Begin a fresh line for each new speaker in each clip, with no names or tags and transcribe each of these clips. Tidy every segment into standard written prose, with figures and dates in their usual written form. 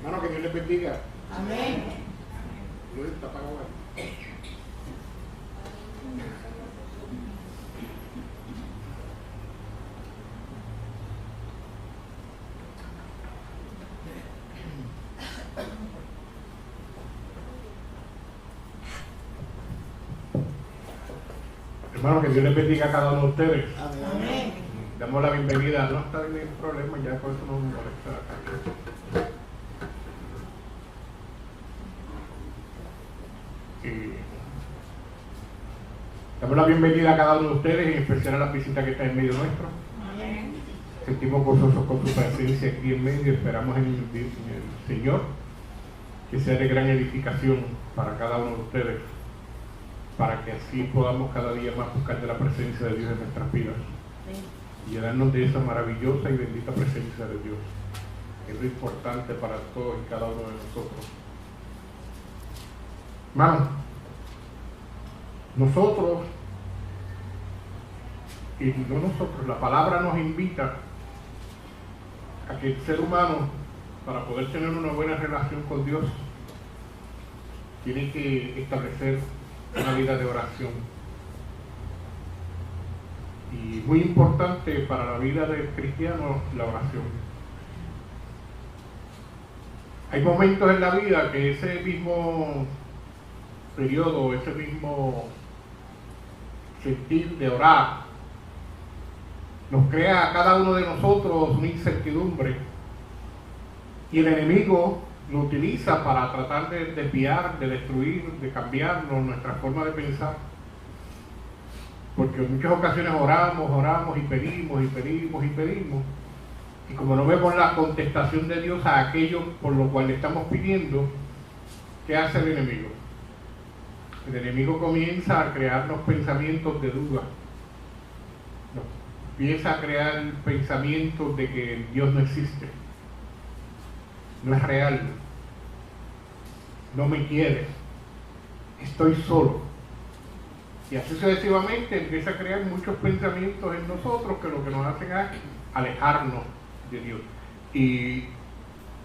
Hermano, que Dios les bendiga.
Amén.
Luis, está apagado. Hermano, que Dios les bendiga a cada uno de ustedes.
Amén.
Damos la bienvenida. No está bien el problema, ya por eso no me molesta. Damos la bienvenida a cada uno de ustedes, en especial a la visita que está en medio nuestro.
Amén.
Sentimos gozosos con su presencia aquí en medio. Esperamos en el Señor que sea de gran edificación para cada uno de ustedes, para que así podamos cada día más buscar de la presencia de Dios en nuestras vidas y llenarnos de esa maravillosa y bendita presencia de Dios. Es lo importante para todos y cada uno de nosotros. Hermano, nosotros, y no nosotros, la palabra nos invita a que el ser humano, para poder tener una buena relación con Dios, tiene que establecer una vida de oración. Y muy importante para la vida del cristiano, la oración. Hay momentos en la vida que ese mismo periodo, ese mismo sentir de orar, nos crea a cada uno de nosotros una incertidumbre, y el enemigo lo utiliza para tratar de desviar, de destruir, de cambiarnos nuestra forma de pensar, porque en muchas ocasiones oramos y pedimos, y como no vemos la contestación de Dios a aquello por lo cual le estamos pidiendo, ¿qué hace el enemigo? El enemigo comienza a crearnos pensamientos de duda, empieza a crear pensamientos de que Dios no existe, no es real, no me quiere, estoy solo. Y así sucesivamente empieza a crear muchos pensamientos en nosotros que lo que nos hacen es alejarnos de Dios. Y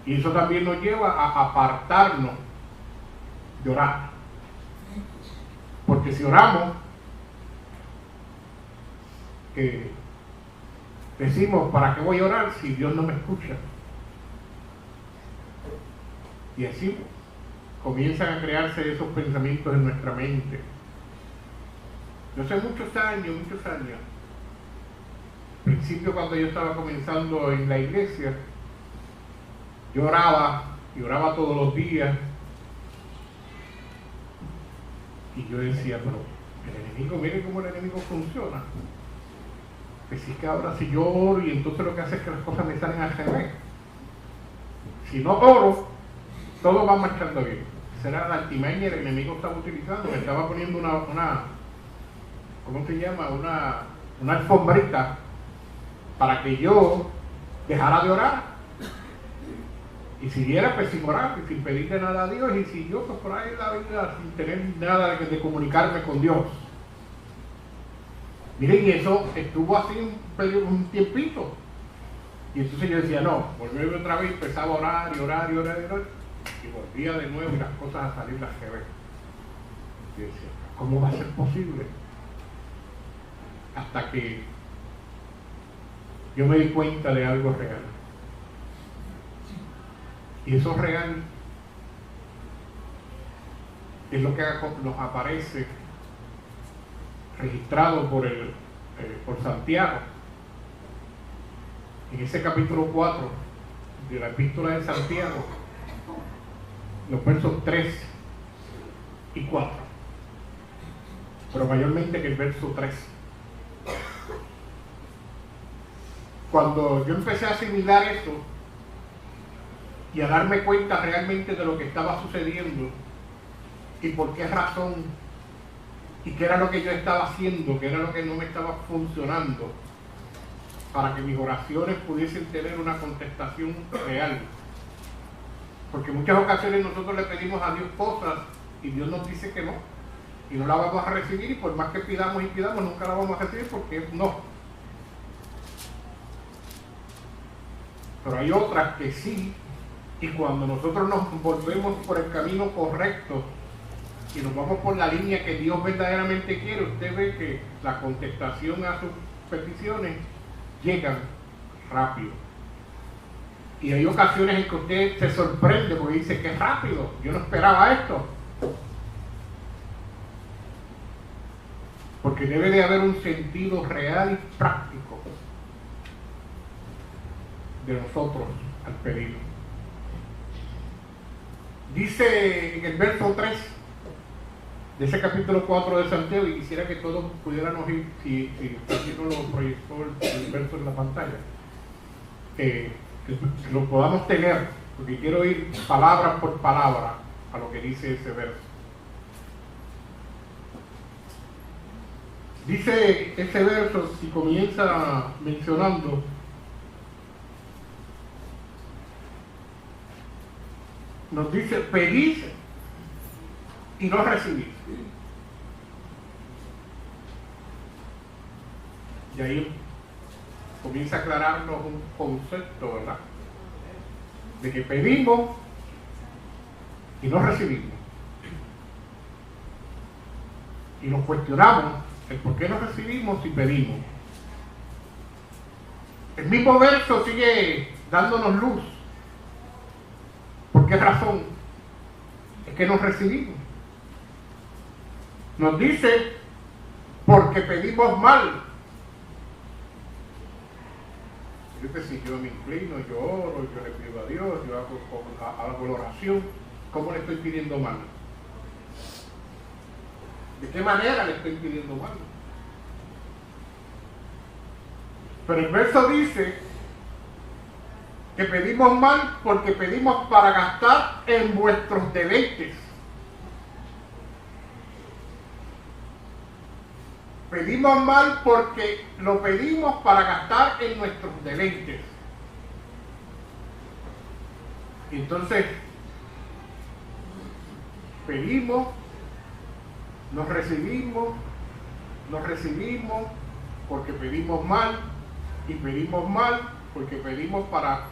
eso también nos lleva a apartarnos de orar. Porque si oramos, decimos, ¿para qué voy a orar si Dios no me escucha? Y así comienzan a crearse esos pensamientos en nuestra mente. Yo hace muchos años, al principio cuando yo estaba comenzando en la iglesia, yo oraba y oraba todos los días, y yo decía, pero el enemigo, miren cómo el enemigo funciona. Pues si es que ahora si yo oro y entonces lo que hace es que las cosas me salen al revés. Si no oro, todo va marchando bien. Esa era la artimaña que el enemigo estaba utilizando. Me estaba poniendo una ¿cómo se llama? Una alfombrita para que yo dejara de orar y siguiera pues sin orar y sin pedirle nada a Dios, y siguió pues por ahí en la vida sin tener nada de comunicarme con Dios. Miren, y eso estuvo así un tiempito, y entonces yo decía, no, volví otra vez, empezaba a orar y volvía de nuevo y las cosas a salir las revés. Y decía, ¿cómo va a ser posible? Hasta que yo me di cuenta de algo real. Y eso real es lo que nos aparece registrado por Santiago en ese capítulo 4 de la epístola de Santiago, los versos 3 y 4, pero mayormente que el verso 3. Cuando yo empecé a asimilar esto y a darme cuenta realmente de lo que estaba sucediendo y por qué razón y qué era lo que yo estaba haciendo, qué era lo que no me estaba funcionando para que mis oraciones pudiesen tener una contestación real. Porque en muchas ocasiones nosotros le pedimos a Dios cosas y Dios nos dice que no, y no la vamos a recibir, y por más que pidamos y pidamos nunca la vamos a recibir porque es no. Pero hay otras que sí Y cuando nosotros nos volvemos por el camino correcto y nos vamos por la línea que Dios verdaderamente quiere, usted ve que la contestación a sus peticiones llegan rápido. Y hay ocasiones en que usted se sorprende porque dice, qué rápido, yo no esperaba esto. Porque debe de haber un sentido real y práctico de nosotros al pedir. Dice en el verso 3 de ese capítulo 4 de Santiago, y quisiera que todos pudieran oír, si aquí no lo proyectó el verso en la pantalla, que lo podamos tener, porque quiero ir palabra por palabra a lo que dice ese verso. Dice ese verso, y comienza mencionando: nos dice, pedid y no recibid. Y ahí comienza a aclararnos un concepto, ¿verdad? De que pedimos y no recibimos. Y nos cuestionamos el por qué no recibimos y pedimos. El mismo verso sigue dándonos luz. ¿Por qué razón? Es que no recibimos. Nos dice, porque pedimos mal. Si yo me inclino, yo oro, yo le pido a Dios, yo hago la oración, ¿cómo le estoy pidiendo mal? ¿De qué manera le estoy pidiendo mal? Pero el verso dice que pedimos mal porque pedimos para gastar en vuestros deleites. Pedimos mal porque lo pedimos para gastar en nuestros deleites. Entonces, pedimos, nos recibimos porque pedimos mal, y pedimos mal porque pedimos para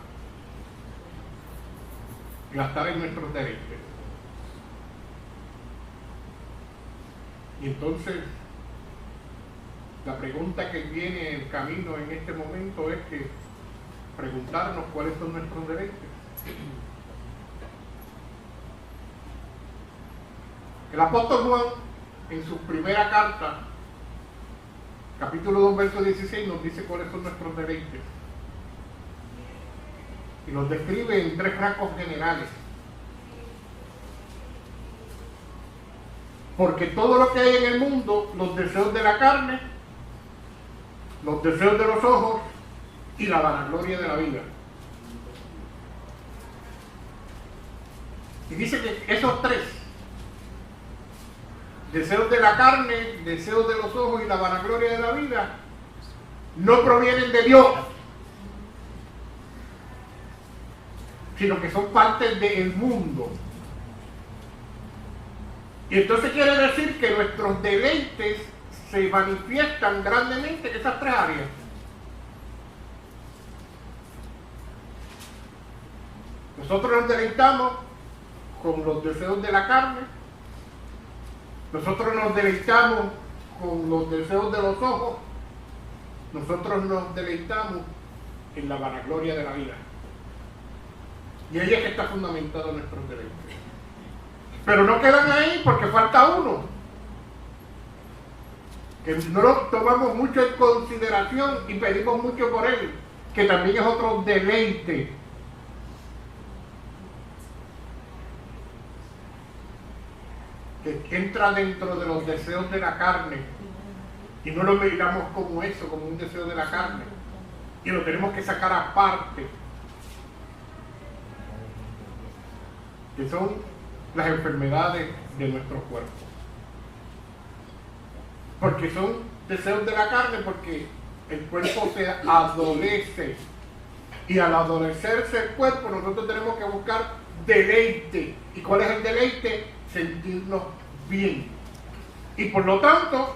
gastar en nuestros deleites. Y entonces, la pregunta que viene en camino en este momento es que preguntarnos cuáles son nuestros deleites. El apóstol Juan, en su primera carta, capítulo 2, verso 16, nos dice cuáles son nuestros deleites. Y los describe en 3 rasgos generales. Porque todo lo que hay en el mundo, los deseos de la carne, los deseos de los ojos y la vanagloria de la vida. Y dice que esos 3, deseos de la carne, deseos de los ojos y la vanagloria de la vida, no provienen de Dios, sino que son parte del mundo. Y entonces quiere decir que nuestros deleites se manifiestan grandemente en esas 3 áreas. Nosotros nos deleitamos con los deseos de la carne, nosotros nos deleitamos con los deseos de los ojos, nosotros nos deleitamos en la vanagloria de la vida. Y ahí es que está fundamentado nuestros deleites. Pero no quedan ahí porque falta uno, que no lo tomamos mucho en consideración y pedimos mucho por él, que también es otro deleite. Que entra dentro de los deseos de la carne y no lo miramos como eso, como un deseo de la carne, y lo tenemos que sacar aparte, que son las enfermedades de nuestro cuerpo. Porque son deseos de la carne, porque el cuerpo se adolece, y al adolecerse el cuerpo nosotros tenemos que buscar deleite. ¿Y cuál es el deleite? Sentirnos bien. Y por lo tanto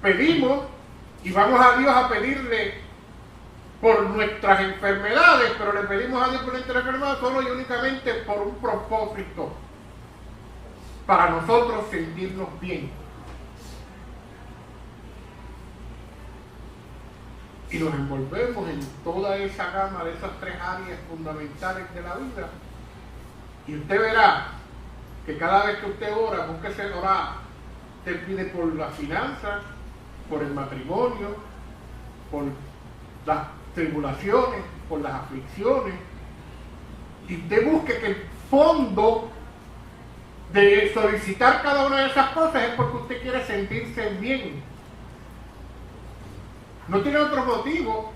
pedimos y vamos a Dios a pedirle por nuestras enfermedades, pero le pedimos a Dios por nuestras enfermedades solo y únicamente por un propósito, para nosotros sentirnos bien. Y nos envolvemos en toda esa gama de esas tres áreas fundamentales de la vida. Y usted verá que cada vez que usted ora, búsquese orar. Usted pide por las finanzas, por el matrimonio, por las tribulaciones, por las aflicciones. Y usted busque que el fondo de solicitar cada una de esas cosas es porque usted quiere sentirse bien. No tiene otro motivo.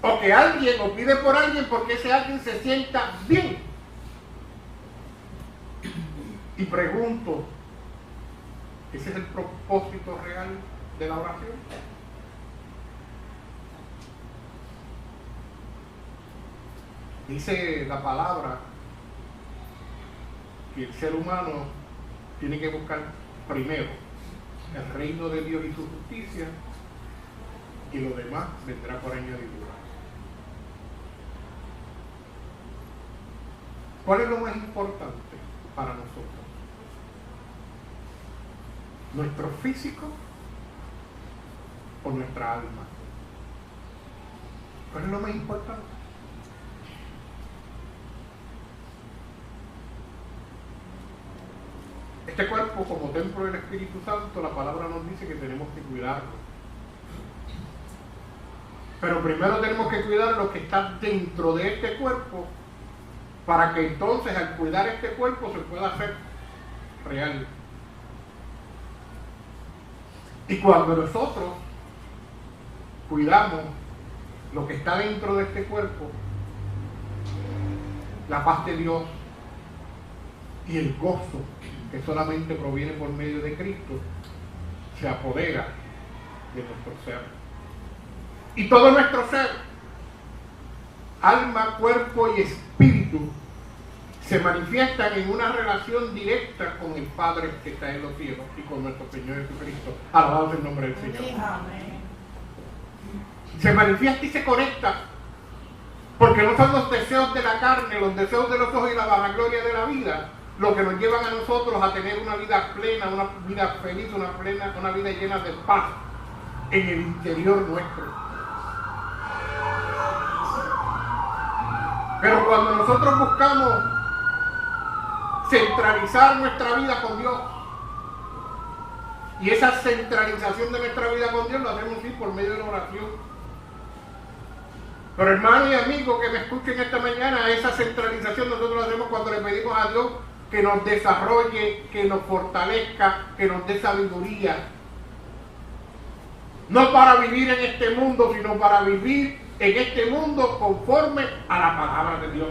O que alguien, o pide por alguien porque ese alguien se sienta bien. Y pregunto, ¿ese es el propósito real de la oración? Dice la palabra que el ser humano tiene que buscar primero el reino de Dios y su justicia, y lo demás vendrá por añadidura. ¿Cuál es lo más importante para nosotros? ¿Nuestro físico o nuestra alma? ¿Cuál es lo más importante? Este cuerpo, como templo del Espíritu Santo, la palabra nos dice que tenemos que cuidarlo. Pero primero tenemos que cuidar lo que está dentro de este cuerpo, para que entonces al cuidar este cuerpo se pueda hacer real. Y cuando nosotros cuidamos lo que está dentro de este cuerpo, la paz de Dios y el gozo que solamente proviene por medio de Cristo se apodera de nuestro ser. Y todo nuestro ser, alma, cuerpo y espíritu, se manifiestan en una relación directa con el Padre que está en los cielos y con nuestro Señor Jesucristo. Alabado sea el nombre del Señor.
Amén.
Se manifiesta y se conecta, porque no son los deseos de la carne, los deseos de los ojos y la vanagloria de la vida lo que nos llevan a nosotros a tener una vida plena, una vida feliz, una vida llena de paz en el interior nuestro. Pero cuando nosotros buscamos centralizar nuestra vida con Dios, y esa centralización de nuestra vida con Dios lo hacemos sí por medio de la oración. Pero hermano y amigo que me escuchen esta mañana, esa centralización nosotros la hacemos cuando le pedimos a Dios que nos desarrolle, que nos fortalezca, que nos dé sabiduría. No para vivir en este mundo, sino para vivir en este mundo conforme a la palabra de Dios.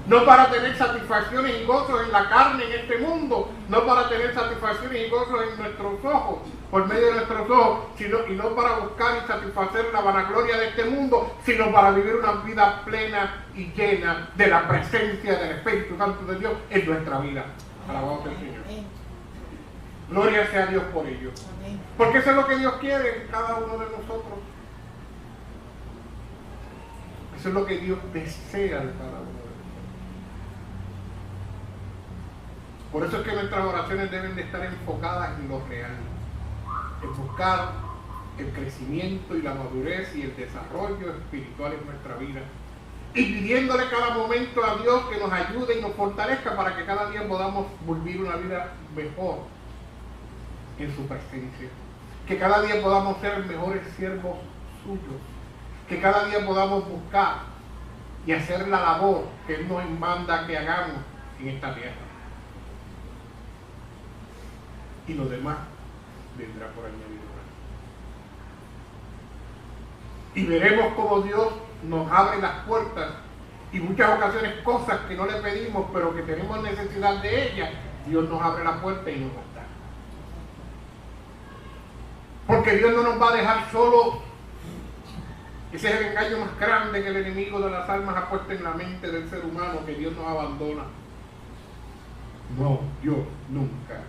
No para tener satisfacciones y gozos en la carne en este mundo, no para tener satisfacciones y gozos en nuestros ojos, por medio de nuestros ojos, y no para buscar y satisfacer la vanagloria de este mundo, sino para vivir una vida plena y llena de la presencia del Espíritu Santo de Dios en nuestra vida. Alabado sea el Señor. Gloria sea a Dios por ello. Porque eso es lo que Dios quiere en cada uno de nosotros. Eso es lo que Dios desea de cada uno de nosotros. Por eso es que nuestras oraciones deben de estar enfocadas en lo real, en buscar el crecimiento y la madurez y el desarrollo espiritual en nuestra vida, y pidiéndole cada momento a Dios que nos ayude y nos fortalezca para que cada día podamos vivir una vida mejor en su presencia, que cada día podamos ser mejores siervos suyos, que cada día podamos buscar y hacer la labor que Él nos manda que hagamos en esta tierra. Y lo demás vendrá por añadidura. Y veremos cómo Dios nos abre las puertas, y muchas ocasiones cosas que no le pedimos pero que tenemos necesidad de ellas, Dios nos abre la puerta y nos va a dar. Porque Dios no nos va a dejar solos. Ese es el engaño más grande que el enemigo de las almas ha puesto en la mente del ser humano, que Dios nos abandona. No, Dios nunca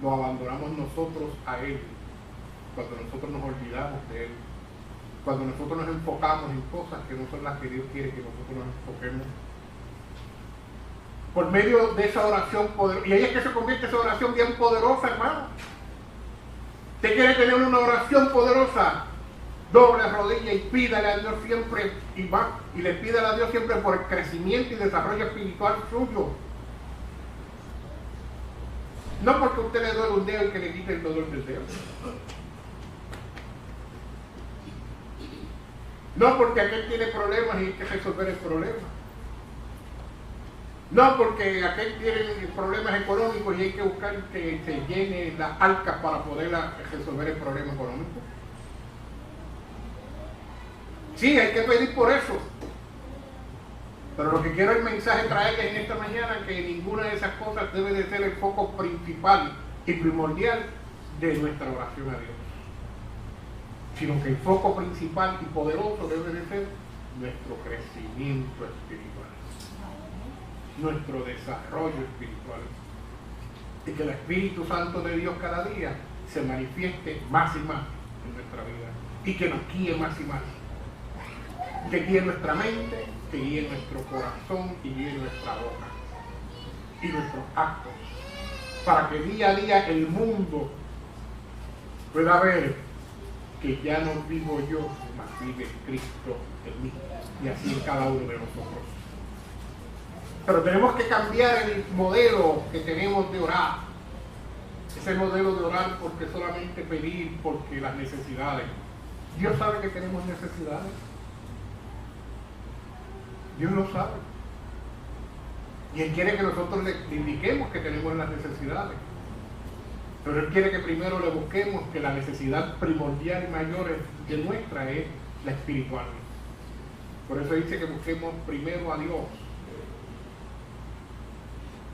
nos abandonamos nosotros a Él cuando nosotros nos olvidamos de Él. cuando nosotros nos enfocamos en cosas que no son las que Dios quiere que nosotros nos enfoquemos. Por medio de esa oración poderosa, y ahí es que se convierte esa oración bien poderosa, hermano. Usted quiere tener una oración poderosa, doble rodilla y pídale a Dios siempre, y le pídale a Dios siempre por el crecimiento y desarrollo espiritual suyo. No porque usted le duele un dedo y que le quite el dolor del dedo. No porque aquel tiene problemas y hay que resolver el problema. No porque aquel tiene problemas económicos y hay que buscar que se llene las arcas para poder resolver el problema económico. Sí, hay que pedir por eso. Pero lo que quiero el mensaje traerles en esta mañana es que ninguna de esas cosas debe de ser el foco principal y primordial de nuestra oración a Dios. Sino que el foco principal y poderoso debe de ser nuestro crecimiento espiritual, nuestro desarrollo espiritual, y que el Espíritu Santo de Dios cada día se manifieste más y más en nuestra vida y que nos guíe más y más, que guíe nuestra mente, que guíe nuestro corazón y guíe nuestra boca y nuestros actos, para que día a día el mundo pueda ver que ya no vivo yo, mas vive Cristo en mí, y así en cada uno de nosotros. Pero tenemos que cambiar el modelo que tenemos de orar. Ese modelo de orar porque solamente pedir, porque las necesidades. Dios sabe que tenemos necesidades. Dios lo sabe. Y Él quiere que nosotros le indiquemos que tenemos las necesidades. Pero Él quiere que primero le busquemos que la necesidad primordial y mayor de nuestra es la espiritual. Por eso dice que busquemos primero a Dios.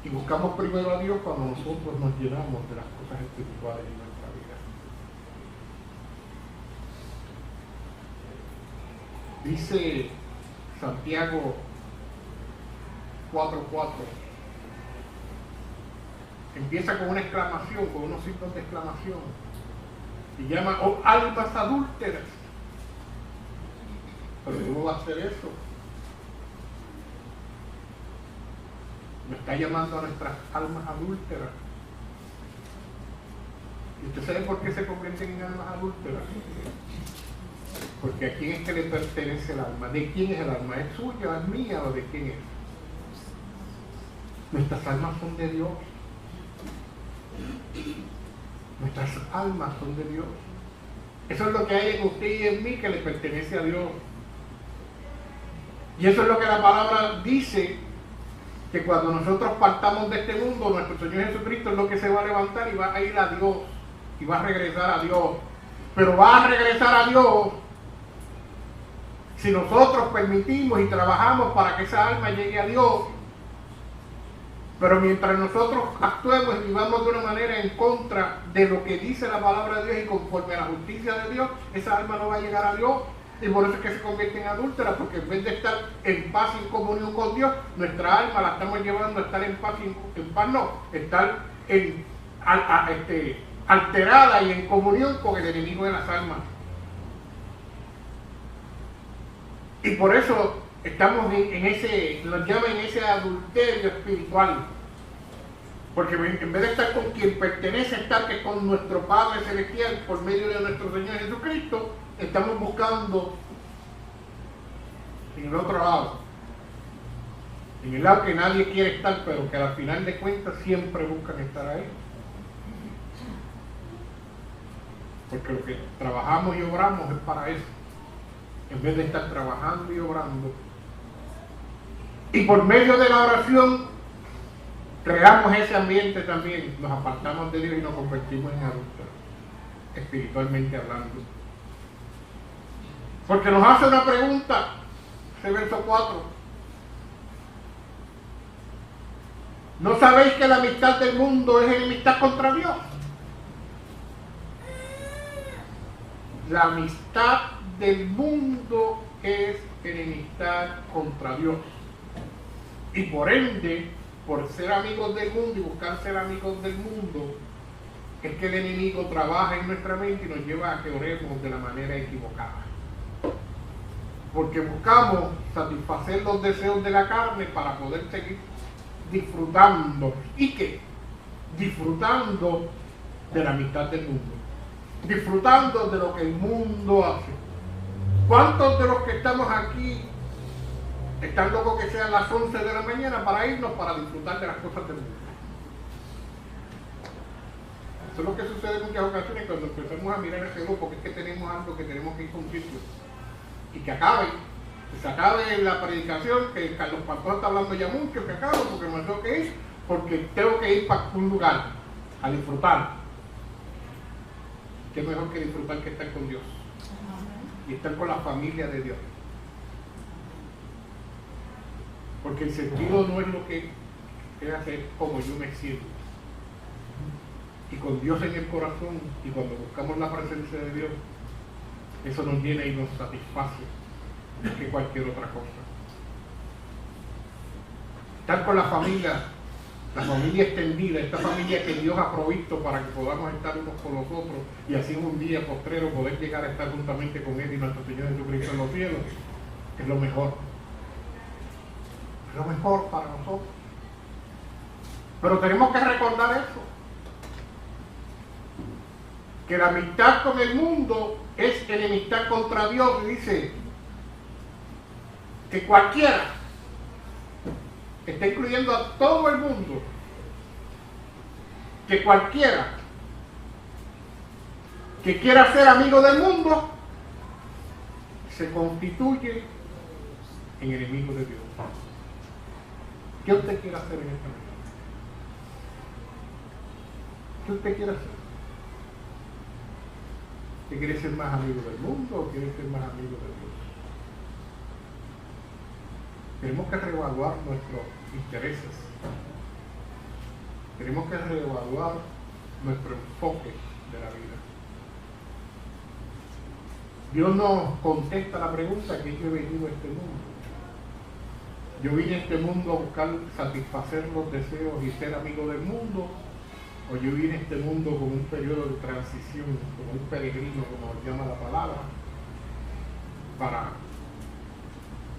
Y buscamos primero a Dios cuando nosotros nos llenamos de las cosas espirituales en nuestra vida. Dice Santiago 4:4. Empieza con una exclamación, con unos signos de exclamación. Y llama, oh almas adúlteras. Pero ¿cómo va a hacer eso? Nos está llamando a nuestras almas adúlteras. ¿Y usted sabe por qué se convierten en almas adúlteras? Porque a quién es que le pertenece el alma. ¿De quién es el alma? ¿Es suya, es mía o de quién es? Nuestras almas son de Dios. Nuestras almas son de Dios. Eso es lo que hay en usted y en mí que le pertenece a Dios. Y eso es lo que la palabra dice, que cuando nosotros partamos de este mundo, nuestro Señor Jesucristo es lo que se va a levantar y va a ir a Dios y va a regresar a Dios. Pero va a regresar a Dios si nosotros permitimos y trabajamos para que esa alma llegue a Dios. Pero mientras nosotros actuemos y vivamos de una manera en contra de lo que dice la palabra de Dios y conforme a la justicia de Dios, esa alma no va a llegar a Dios. Y por eso es que se convierte en adúltera, porque en vez de estar en paz y en comunión con Dios, nuestra alma la estamos llevando a estar en paz estar alterada y en comunión con el enemigo de las almas. Y por eso estamos nos llaman en ese adulterio espiritual. Porque en vez de estar con quien pertenece estar, que es con nuestro Padre Celestial, por medio de nuestro Señor Jesucristo, estamos buscando en el otro lado, en el lado que nadie quiere estar, pero que al final de cuentas siempre buscan estar ahí. Porque lo que trabajamos y obramos es para eso, en vez de estar trabajando y obrando. Y por medio de la oración creamos ese ambiente también, nos apartamos de Dios y nos convertimos en adúlteros, espiritualmente hablando. Porque nos hace una pregunta, ese verso 4. ¿No sabéis que la amistad del mundo es enemistad contra Dios? La amistad del mundo es enemistad contra Dios. Y por ende, por ser amigos del mundo y buscar ser amigos del mundo, es que el enemigo trabaja en nuestra mente y nos lleva a que oremos de la manera equivocada. porque buscamos satisfacer los deseos de la carne para poder seguir disfrutando. ¿Y qué? Disfrutando de la mitad del mundo, disfrutando de lo que el mundo hace. ¿Cuántos de los que estamos aquí están locos que sean las 11 de la mañana para irnos para disfrutar de las cosas del mundo? Eso es lo que sucede en muchas ocasiones cuando empezamos a mirar el reloj, porque es que tenemos algo que tenemos que ir cumpliendo. Y que se acabe la predicación, que Carlos Pastor está hablando ya mucho, que acabe, porque me tengo que ir, porque tengo que ir para un lugar a disfrutar. ¿Qué mejor que disfrutar que estar con Dios? Y estar con la familia de Dios. Porque el sentido no es lo que es hacer como yo me siento. Y con Dios en el corazón, y cuando buscamos la presencia de Dios, eso nos llena y nos satisface más que cualquier otra cosa. Estar con la familia extendida, esta familia que Dios ha provisto para que podamos estar unos con los otros y así en un día postrero poder llegar a estar juntamente con Él y nuestro Señor Jesucristo en los cielos, es lo mejor. Es lo mejor para nosotros. Pero tenemos que recordar eso. Que la amistad con el mundo es enemistad contra Dios. Y dice que cualquiera, está incluyendo a todo el mundo, que cualquiera que quiera ser amigo del mundo se constituye en enemigo de Dios. ¿Qué usted quiere hacer en esta vida? ¿Qué usted quiere hacer? ¿Usted quiere ser más amigo del mundo o quiere ser más amigo de Dios? Tenemos que reevaluar nuestros intereses. Tenemos que reevaluar nuestro enfoque de la vida. Dios nos contesta la pregunta que yo he venido a este mundo. Yo vine a este mundo a buscar satisfacer los deseos y ser amigo del mundo, o yo vine a este mundo como un periodo de transición, como un peregrino, como llama la palabra, para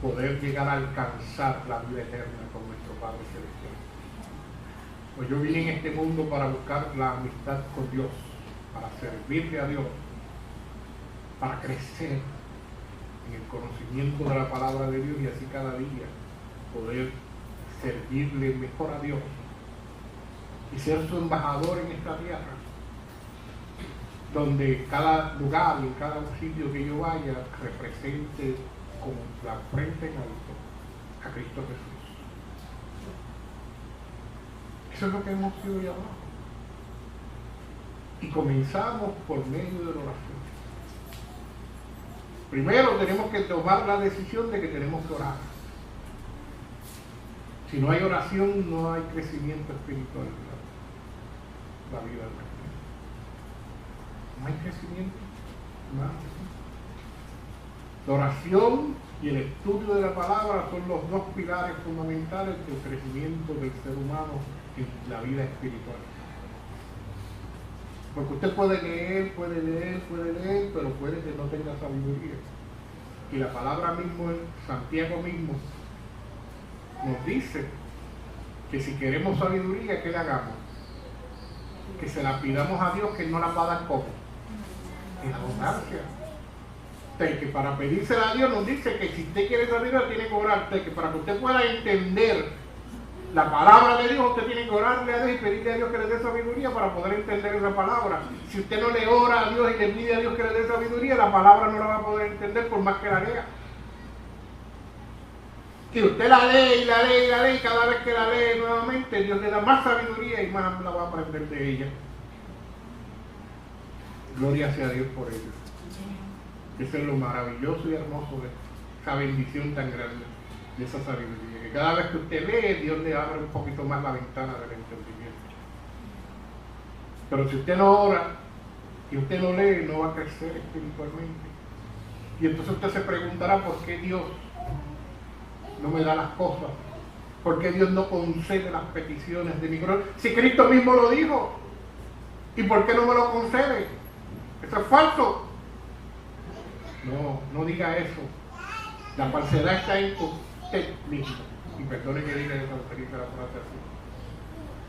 poder llegar a alcanzar la vida eterna con nuestro Padre Celestial. Pues yo vine en este mundo para buscar la amistad con Dios, para servirle a Dios, para crecer en el conocimiento de la palabra de Dios y así cada día poder servirle mejor a Dios y ser su embajador en esta tierra, donde cada lugar y en cada sitio que yo vaya represente con la frente en alto a Cristo Jesús. Eso es lo que hemos sido llamados. Y comenzamos por medio de la oración. Primero tenemos que tomar la decisión de que tenemos que orar. Si no hay oración, no hay crecimiento espiritual en la vida de la gente. No hay crecimiento. La oración y el estudio de la palabra son los dos pilares fundamentales del crecimiento del ser humano en la vida espiritual. Porque usted puede leer, pero puede que no tenga sabiduría. Y la palabra mismo, Santiago mismo, nos dice que si queremos sabiduría, ¿qué le hagamos? Que se la pidamos a Dios, que Él no la va a dar como en abundancia. Que para pedírsela a Dios nos dice que si usted quiere sabiduría, tiene que orar. Que para que usted pueda entender la palabra de Dios, usted tiene que orarle a Dios y pedirle a Dios que le dé sabiduría para poder entender esa palabra. Si usted no le ora a Dios y le pide a Dios que le dé sabiduría, la palabra no la va a poder entender por más que la lea. Si usted la lee y la lee y la lee, y cada vez que la lee nuevamente, Dios le da más sabiduría y más la va a aprender de ella. Gloria sea a Dios por ello. Eso es lo maravilloso y hermoso de esa bendición tan grande, de esa sabiduría. Que cada vez que usted lee, Dios le abre un poquito más la ventana del entendimiento. Pero si usted no ora y usted no lee, no va a crecer espiritualmente. Y entonces usted se preguntará por qué Dios no me da las cosas, por qué Dios no concede las peticiones de mi corazón. Si Cristo mismo lo dijo, ¿y por qué no me lo concede? Eso es falso. No diga eso. La falsedad está en usted mismo. Y perdone que diga eso, que dice la frase así.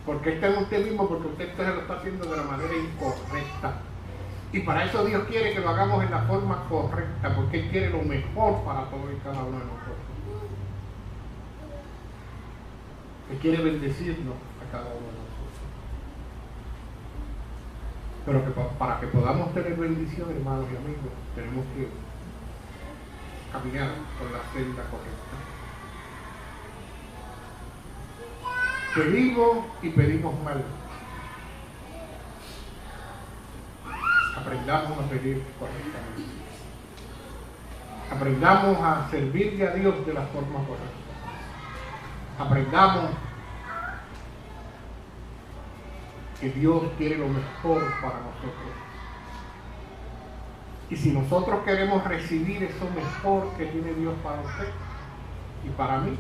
Porque está en usted mismo, porque usted se lo está haciendo de la manera incorrecta. Y para eso Dios quiere que lo hagamos en la forma correcta, porque Él quiere lo mejor para todos y cada uno de nosotros. Él quiere bendecirnos a cada uno de nosotros. Pero que para que podamos tener bendición, hermanos y amigos, tenemos que caminar por la senda correcta. Pedimos y pedimos mal. Aprendamos a pedir correctamente. Aprendamos a servirle a Dios de la forma correcta. Aprendamos que Dios quiere lo mejor para nosotros. Y si nosotros queremos recibir eso mejor que tiene Dios para usted y para mí,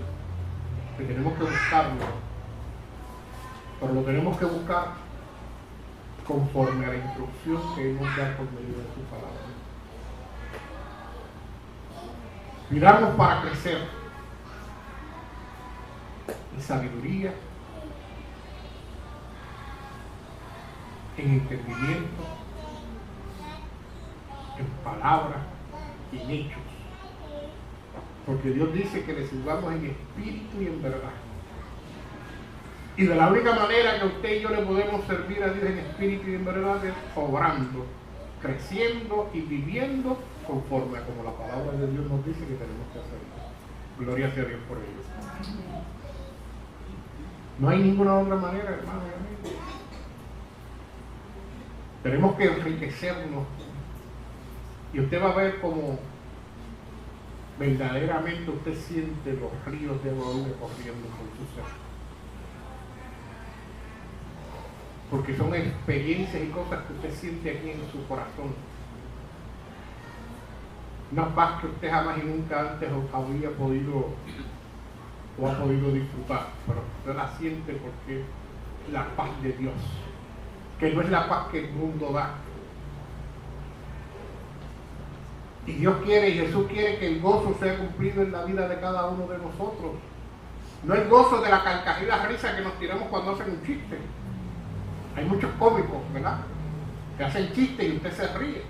pues tenemos que buscarlo. Pero lo tenemos que buscar conforme a la instrucción que Él nos da por medio de su palabra. Miramos para crecer en sabiduría, en entendimiento, en palabras y en hechos. Porque Dios dice que le sirvamos en espíritu y en verdad. Y de la única manera que usted y yo le podemos servir a Dios en espíritu y en verdad es obrando, creciendo y viviendo conforme a como la palabra de Dios nos dice que tenemos que hacerlo. Gloria sea a Dios por ello. No hay ninguna otra manera, hermanos y amigos. Tenemos que enriquecernos. Y usted va a ver cómo verdaderamente usted siente los ríos de agua corriendo por su ser. Porque son experiencias y cosas que usted siente aquí en su corazón. Una paz que usted jamás y nunca antes había podido o ha podido disfrutar, pero usted la siente porque es la paz de Dios, que no es la paz que el mundo da. Y Dios quiere y Jesús quiere que el gozo sea cumplido en la vida de cada uno de nosotros. No el gozo de la carcajada risa que nos tiramos cuando hacen un chiste. Hay muchos cómicos, ¿verdad?, que hacen chistes y usted se ríe.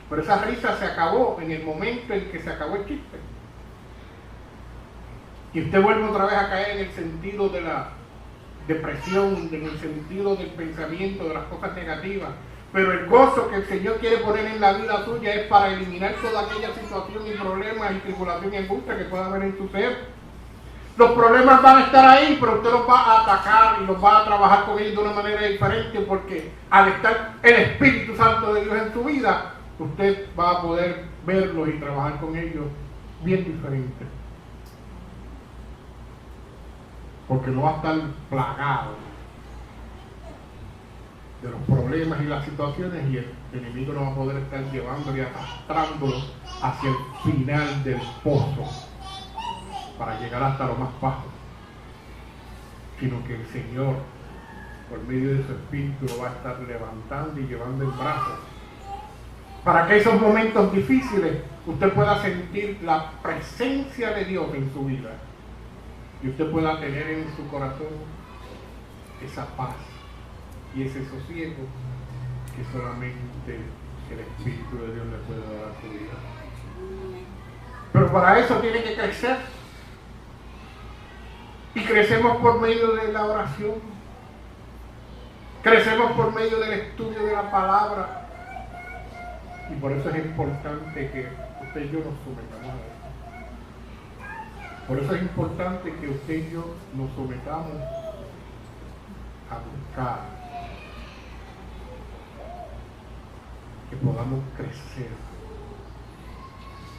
Pero esa risa se acabó en el momento en que se acabó el chiste. Y usted vuelve otra vez a caer en el sentido de la depresión, en el sentido del pensamiento, de las cosas negativas. Pero el gozo que el Señor quiere poner en la vida tuya es para eliminar toda aquella situación y problemas y tribulación y angustia que pueda haber en tu ser. Los problemas van a estar ahí, pero usted los va a atacar y los va a trabajar con ellos de una manera diferente, porque al estar el Espíritu Santo de Dios en su vida, usted va a poder verlos y trabajar con ellos bien diferente. Porque no va a estar plagado de los problemas y las situaciones, y el enemigo no va a poder estar llevándolo y arrastrándolo hacia el final del pozo para llegar hasta lo más bajo, sino que el Señor, por medio de su Espíritu, lo va a estar levantando y llevando en brazos, para que esos momentos difíciles usted pueda sentir la presencia de Dios en su vida y usted pueda tener en su corazón esa paz y ese sosiego que solamente el Espíritu de Dios le puede dar a su vida. Pero para eso tiene que crecer. Y crecemos por medio de la oración. Crecemos por medio del estudio de la palabra. Y por eso es importante que usted y yo nos sometamos a esto. Por eso es importante que usted y yo nos sometamos a buscar, que podamos crecer,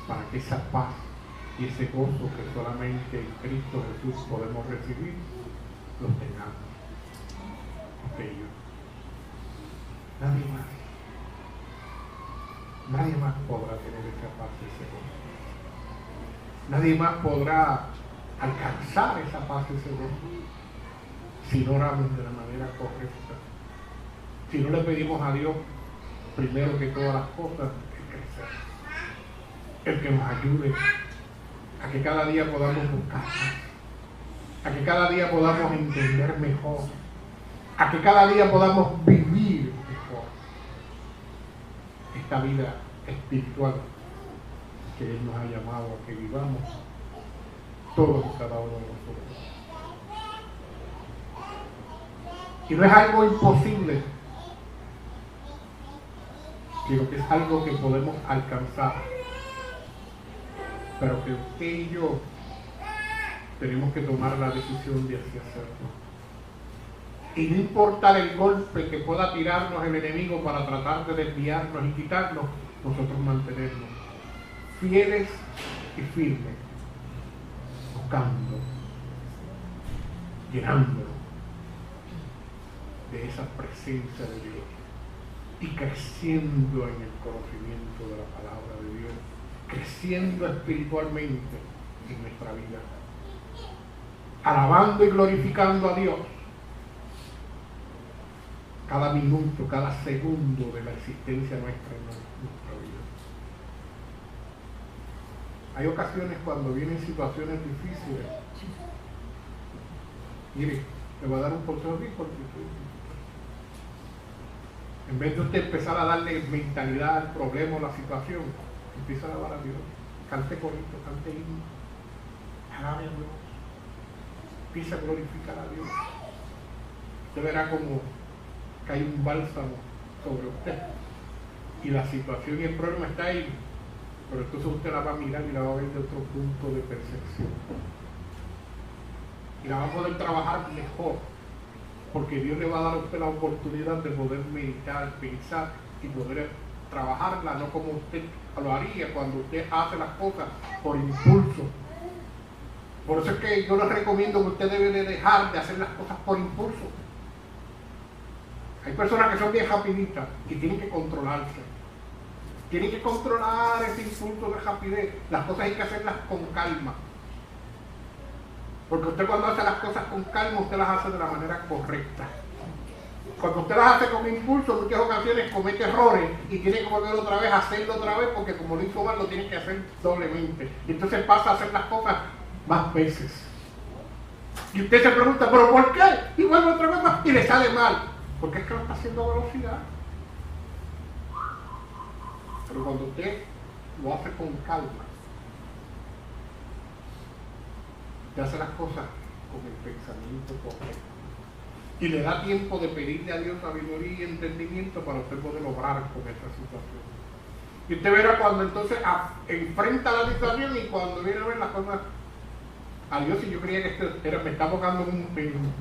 para que esa paz y ese gozo que solamente en Cristo Jesús podemos recibir, los tengamos. Usted y yo. Nadie más. Nadie más podrá tener esa paz y ese gozo. Nadie más podrá alcanzar esa paz y ese gozo si no oramos de la manera correcta. Si no le pedimos a Dios, primero que todas las cosas, el crecer. el que nos ayude a que cada día podamos buscar más, a que cada día podamos entender mejor, a que cada día podamos vivir mejor esta vida espiritual que Él nos ha llamado a que vivamos todos y cada uno de nosotros. Y no es algo imposible, sino que es algo que podemos alcanzar, pero que usted y yo tenemos que tomar la decisión de así hacerlo. Y no importa el golpe que pueda tirarnos el enemigo para tratar de desviarnos y quitarnos, nosotros mantenernos fieles y firmes, buscando, llenándonos de esa presencia de Dios y creciendo en el conocimiento de la palabra de Dios, creciendo espiritualmente en nuestra vida, alabando y glorificando a Dios cada minuto, cada segundo de la existencia nuestra en nuestra vida. Hay ocasiones cuando vienen situaciones difíciles. Mire, le voy a dar un consejo bien cortito. En vez de usted empezar a darle mentalidad al problema o la situación, empieza a alabar a Dios. Cante corito, cante himno. Alabe a Dios. Empieza a glorificar a Dios. Usted verá como que hay un bálsamo sobre usted. Y la situación y el problema está ahí. Pero entonces usted la va a mirar y la va a ver de otro punto de percepción. Y la va a poder trabajar mejor. Porque Dios le va a dar a usted la oportunidad de poder meditar, pensar y poder trabajarla, no como usted lo haría cuando usted hace las cosas por impulso. Por eso es que yo les recomiendo que usted debe de dejar de hacer las cosas por impulso. Hay personas que son bien rapiditas y tienen que controlarse. Tienen que controlar ese impulso de rapidez. Las cosas hay que hacerlas con calma. Porque usted cuando hace las cosas con calma, usted las hace de la manera correcta. Cuando usted las hace con impulso, en muchas ocasiones comete errores y tiene que volver otra vez a hacerlo otra vez porque como lo hizo mal, lo tiene que hacer doblemente. Y entonces pasa a hacer las cosas más veces. Y usted se pregunta, ¿pero por qué? Y vuelve otra vez más y le sale mal. Porque es que lo está haciendo a velocidad. Pero cuando usted lo hace con calma, usted hace las cosas con el pensamiento correcto. Y le da tiempo de pedirle a Dios sabiduría y entendimiento para usted poder obrar con esta situación. Y usted verá cuando entonces enfrenta la situación y cuando viene a ver las cosas, adiós, si yo creía que esto me estaba ahogando un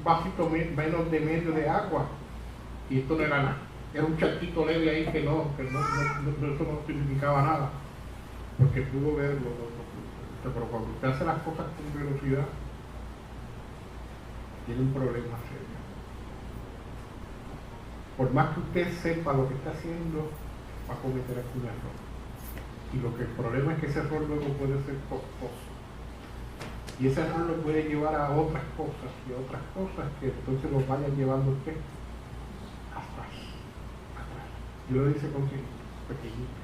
vasito menos de medio de agua. Y esto no era nada. Era un charquito leve ahí que eso no significaba nada. Porque pudo verlo. Pero cuando usted hace las cosas con velocidad, tiene un problema serio. Por más que usted sepa lo que está haciendo, va a cometer algún error. Y el problema es que ese error luego puede ser costoso. Y ese error lo puede llevar a otras cosas y a otras cosas que entonces los vayan llevando a usted atrás. Yo lo hice contigo, pequeñito.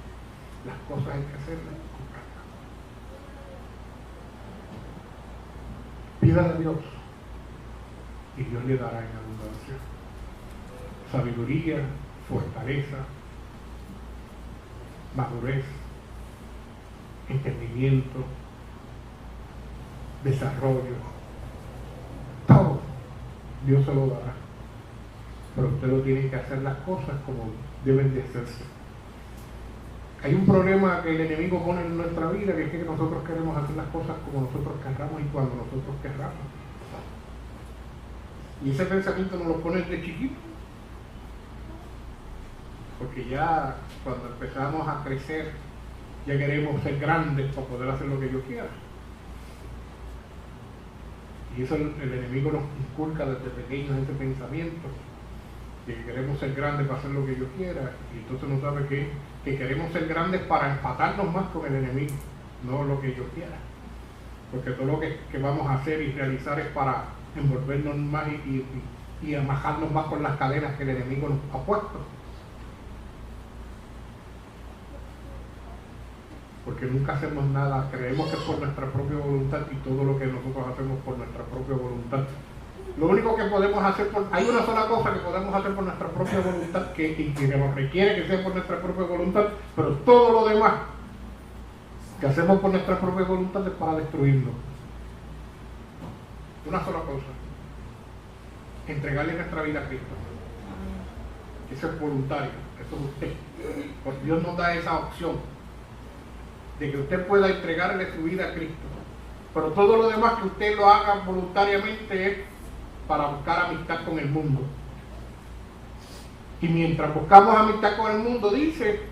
Las cosas hay que hacerlas con calma. Pídale a Dios y Dios le dará en abundancia sabiduría, fortaleza, madurez, entendimiento, desarrollo, todo Dios se lo dará, pero usted lo tiene que hacer las cosas como deben de hacerse. Hay un problema que el enemigo pone en nuestra vida, que es que nosotros queremos hacer las cosas como nosotros querramos y cuando nosotros querramos, y ese pensamiento nos lo pone desde chiquito, porque ya cuando empezamos a crecer ya queremos ser grandes para poder hacer lo que yo quiera. Y eso el enemigo nos inculca desde pequeños ese pensamiento, de que queremos ser grandes para hacer lo que yo quiera, y entonces no sabe que queremos ser grandes para empatarnos más con el enemigo, no lo que yo quiera. Porque todo lo que vamos a hacer y realizar es para envolvernos más y amajarnos más con las cadenas que el enemigo nos ha puesto. Porque porque nunca hacemos nada, creemos que es por nuestra propia voluntad y todo lo que nosotros hacemos por nuestra propia voluntad. Lo único que podemos hacer, hay una sola cosa que podemos hacer por nuestra propia voluntad y que nos requiere que sea por nuestra propia voluntad, pero todo lo demás que hacemos por nuestra propia voluntad es para destruirnos. Una sola cosa: entregarle nuestra vida a Cristo. Eso es voluntario, eso es usted. Porque Dios nos da esa opción de que usted pueda entregarle su vida a Cristo. Pero todo lo demás que usted lo haga voluntariamente es para buscar amistad con el mundo. Y mientras buscamos amistad con el mundo, dice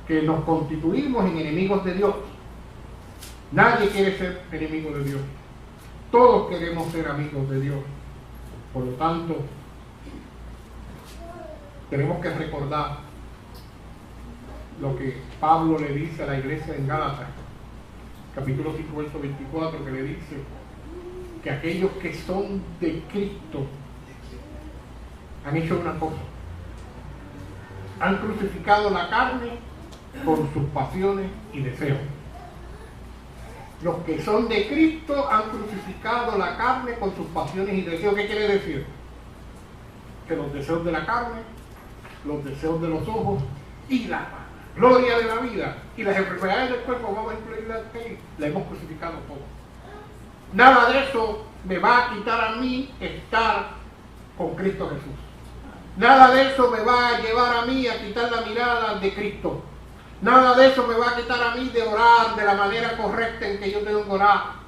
que nos constituimos en enemigos de Dios. Nadie quiere ser enemigo de Dios. Todos queremos ser amigos de Dios. Por lo tanto, tenemos que recordar lo que Pablo le dice a la iglesia en Gálatas, capítulo 5, verso 24, que le dice que aquellos que son de Cristo han hecho una cosa: han crucificado la carne con sus pasiones y deseos. Los que son de Cristo han crucificado la carne con sus pasiones y deseos. ¿Qué quiere decir? Que los deseos de la carne, los deseos de los ojos y la gloria de la vida y las enfermedades del cuerpo, vamos a incluirlas aquí, la hemos crucificado todo. Nada de eso me va a quitar a mí estar con Cristo Jesús. Nada de eso me va a llevar a mí a quitar la mirada de Cristo. Nada de eso me va a quitar a mí de orar de la manera correcta en que yo tengo que orar.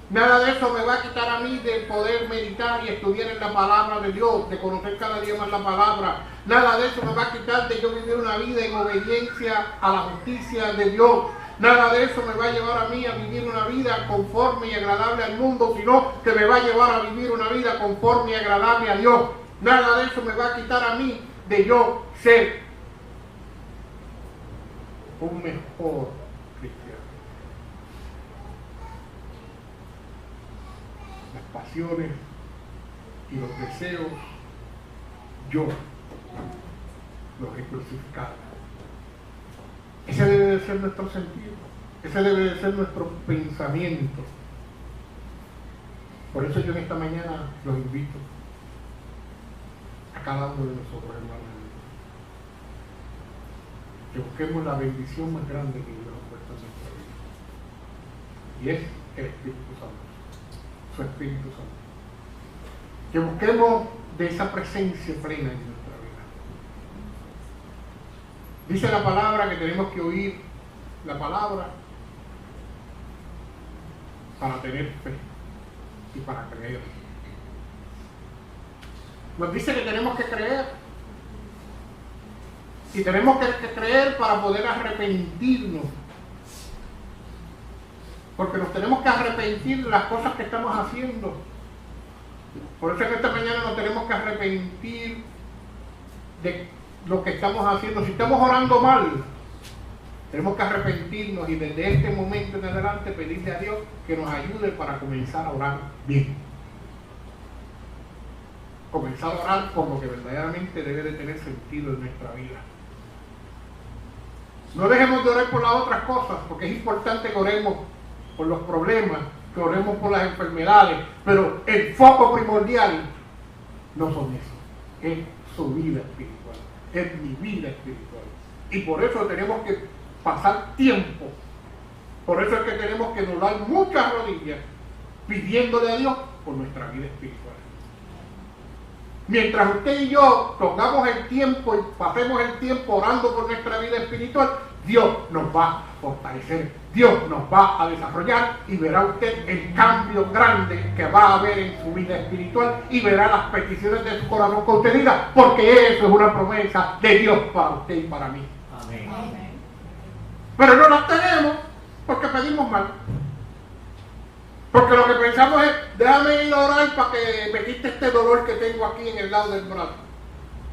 Nada de eso me va a quitar a mí de poder meditar y estudiar en la palabra de Dios, de conocer cada día más la palabra. Nada de eso me va a quitar de yo vivir una vida en obediencia a la justicia de Dios. Nada de eso me va a llevar a mí a vivir una vida conforme y agradable al mundo, sino que me va a llevar a vivir una vida conforme y agradable a Dios. Nada de eso me va a quitar a mí de yo ser un mejor cristiano. Las pasiones y los deseos, yo los he crucificado. Ese debe de ser nuestro sentido, ese debe de ser nuestro pensamiento. Por eso yo en esta mañana los invito a cada uno de nosotros, hermanos, que busquemos la bendición más grande que Dios nos ha puesto en nuestra vida, y es el Espíritu Santo, su Espíritu Santo. Que busquemos de esa presencia plena en nuestra vida. Dice la palabra que tenemos que oír la palabra para tener fe y para creer. Nos dice que tenemos que creer. Y tenemos que creer para poder arrepentirnos. Porque nos tenemos que arrepentir de las cosas que estamos haciendo. Por eso en esta mañana nos tenemos que arrepentir de lo que estamos haciendo. Si estamos orando mal, tenemos que arrepentirnos y desde este momento en adelante pedirle a Dios que nos ayude para comenzar a orar bien. Comenzar a orar por lo que verdaderamente debe de tener sentido en nuestra vida. No dejemos de orar por las otras cosas, porque es importante que oremos por los problemas, que oremos por las enfermedades, pero el foco primordial no son eso, es su vida espiritual, es mi vida espiritual. Y por eso tenemos que pasar tiempo, por eso es que tenemos que doblar muchas rodillas pidiéndole a Dios por nuestra vida espiritual. Mientras usted y yo pongamos el tiempo y pasemos el tiempo orando por nuestra vida espiritual, Dios nos va a fortalecer, Dios nos va a desarrollar y verá usted el cambio grande que va a haber en su vida espiritual y verá las peticiones de su corazón concedidas, porque eso es una promesa de Dios para usted y para mí.
Amén.
Pero no las tenemos porque pedimos mal. Porque lo que pensamos es, déjame ir a orar para que me quite este dolor que tengo aquí en el lado del brazo.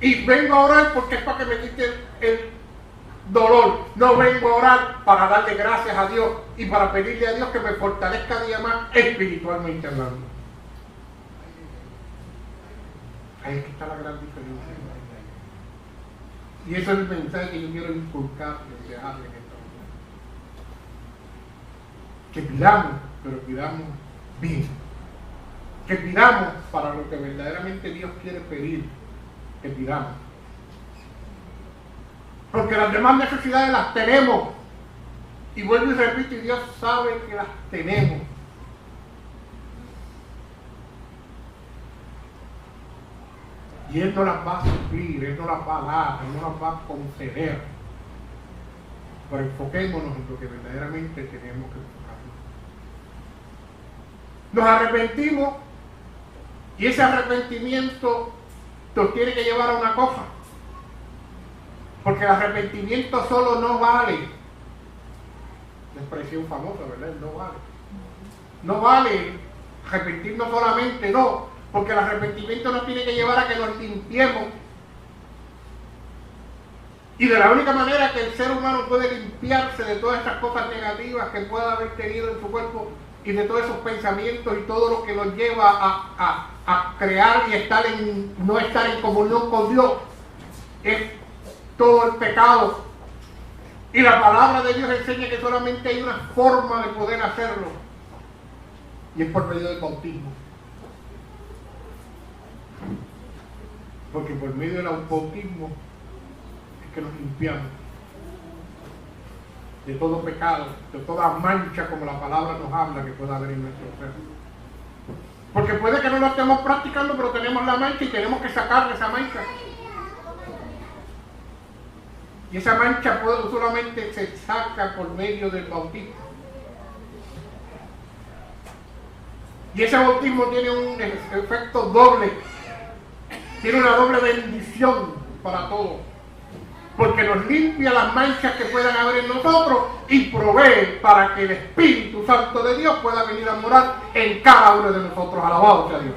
Y vengo a orar porque es para que me quite el dolor. No vengo a orar para darle gracias a Dios y para pedirle a Dios que me fortalezca día más espiritualmente hablando. Ahí es que está la gran diferencia. Y ese es el mensaje que yo quiero inculcar y dejarle en esta mañana. Que pidamos, pero pidamos bien. Que pidamos para lo que verdaderamente Dios quiere pedir. Que pidamos. Porque las demás necesidades las tenemos. Y vuelvo y repito, y Dios sabe que las tenemos. Y Él no las va a suplir, Él no las va a dar, Él no las va a conceder. Pero enfoquémonos en lo que verdaderamente tenemos que enfocarnos. Nos arrepentimos y ese arrepentimiento nos tiene que llevar a una cosa. Porque el arrepentimiento solo no vale. Una expresión famosa, ¿verdad? No vale. No vale arrepentirnos solamente, no. Porque el arrepentimiento nos tiene que llevar a que nos limpiemos. Y de la única manera que el ser humano puede limpiarse de todas estas cosas negativas que pueda haber tenido en su cuerpo y de todos esos pensamientos y todo lo que nos lleva a crear y no estar en comunión con Dios, es todo el pecado. Y la palabra de Dios enseña que solamente hay una forma de poder hacerlo, y es por medio del bautismo. Porque por medio del bautismo es que nos limpiamos de todo pecado, de toda mancha, como la palabra nos habla que pueda haber en nuestro ser. Porque puede que no lo estemos practicando, pero tenemos la mancha y tenemos que sacarle esa mancha. Y esa mancha solamente se saca por medio del bautismo. Y ese bautismo tiene un efecto doble. Tiene una doble bendición para todos. Porque nos limpia las manchas que puedan haber en nosotros y provee para que el Espíritu Santo de Dios pueda venir a morar en cada uno de nosotros. Alabado sea Dios.